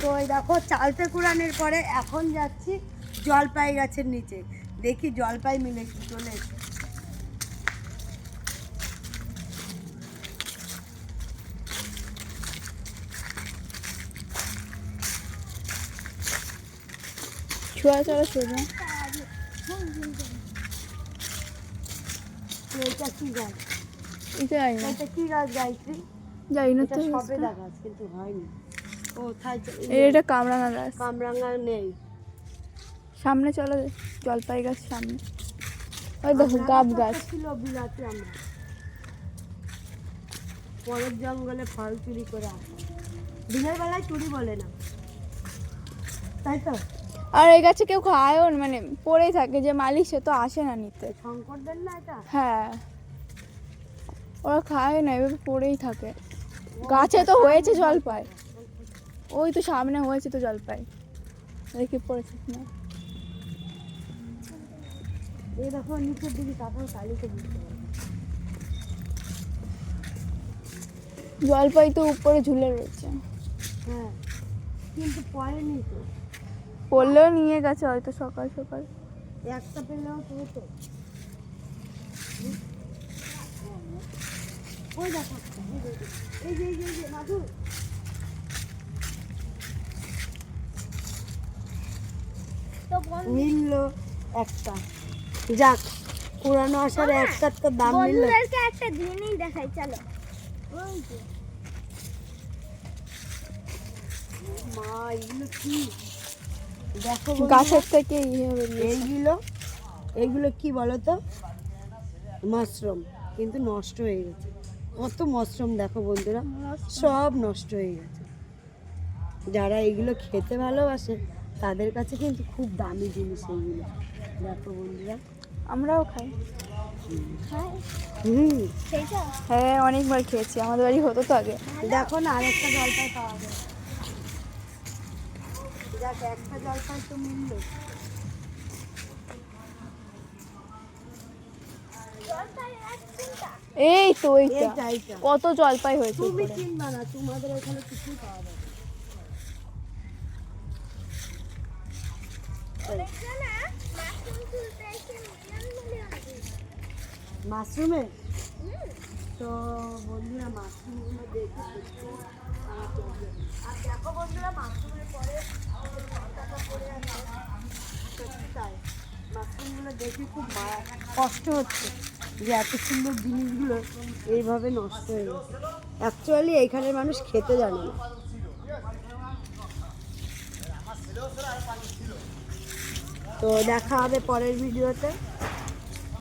তো এই দেখো চালতে কুড়ানোর পরে এখন যাচ্ছি জলপাই গাছের নিচে, দেখি জলপাই মিলে কি। চলে এসে ছোঁয়া চলো সোজা। এটা কি গাছ? এটা জানি না, এটা কি গাছ গাইছি? জানি না এটা তো। সবেদা গাছ কিন্তু হয়নি। ও তাই এটা কামরাঙা গাছ। কামরাঙা নেই। সামনে চলো, জলপাই গাছ সামনে। ওই দেখো গাব গাছ। ছিল বিলাতি। আমরা পরের জঙ্গলে ফল চুরি করে আসা, দিনের বেলায় চুরি বলে না, তাই তো? আর এই গাছে কেউ খায়ও না, মানে পড়েই থাকে, যে মালিক সে তো আসে না নিতে। শঙ্করদের না এটা? হ্যাঁ, ওরা খায় না, এভাবে পড়েই থাকে। গাছে তো হয়েছে জলপাই, ওই তো সামনে হয়েছে তো জলপাই, দেখি পড়েছে না। এই দেখো নিচের দিকে তারপর কালিকে বুঝতে পারবে। জলপাই তো উপরে ঝুলে রয়েছে। হ্যাঁ, কিন্তু পড়েনি তো। পড়লেও নিয়ে গেছে হয়তো সকাল সকাল। একটা পেলেও তো হতো। ওই দেখো, এই যে মাধু, মিললো একটা। যাক, পুরানো আসার একটা তো দাম মিললো। বন্ধুদেরকে একটা জিনিস দেখাই, চলো। ওই যে মা, এগুলো কি দেখো গাছের থেকে এইগুলো কি বলো তো? মাশরুম, কিন্তু নষ্ট হয়ে গেছে। কত মাশরুম দেখো বন্ধুরা, সব নষ্ট হয়ে গেছে। যারা এগুলো খেতে ভালোবাসে তাদের কাছে কিন্তু খুব দামি জিনিস এইগুলো। দেখো বন্ধুরা, আমরাও খাই। সেইটা হ্যাঁ, অনেকবার খেয়েছি, আমাদের বাড়ি হতো তো আগে। দেখো না, আরেকটা জলপাই পাওয়া যায়। দেখ, একটা জলপাই তো মিললো। এই তো এইটা, এইটা কত জলপাই হয়েছে তুমি উপরে। কিনবা না, তোমাদের এখানে কিছুই পাওয়া যাবে না। মাশরুমে তো বন্ধুরা, মাশরুমগুলো দেখে সত্যি খারাপ লাগবে। আর দেখো বন্ধুরা, মাশরুমের পরে যে পাতাটা পড়ে আছে, সত্যি তাই। মাশরুমগুলো দেখে খুব কষ্ট হচ্ছে যে এত সুন্দর জিনিসগুলো এইভাবে নষ্ট হয়ে গেছে। অ্যাকচুয়ালি এইখানের মানুষ খেতে জানে না। তো দেখা হবে পরের ভিডিওতে।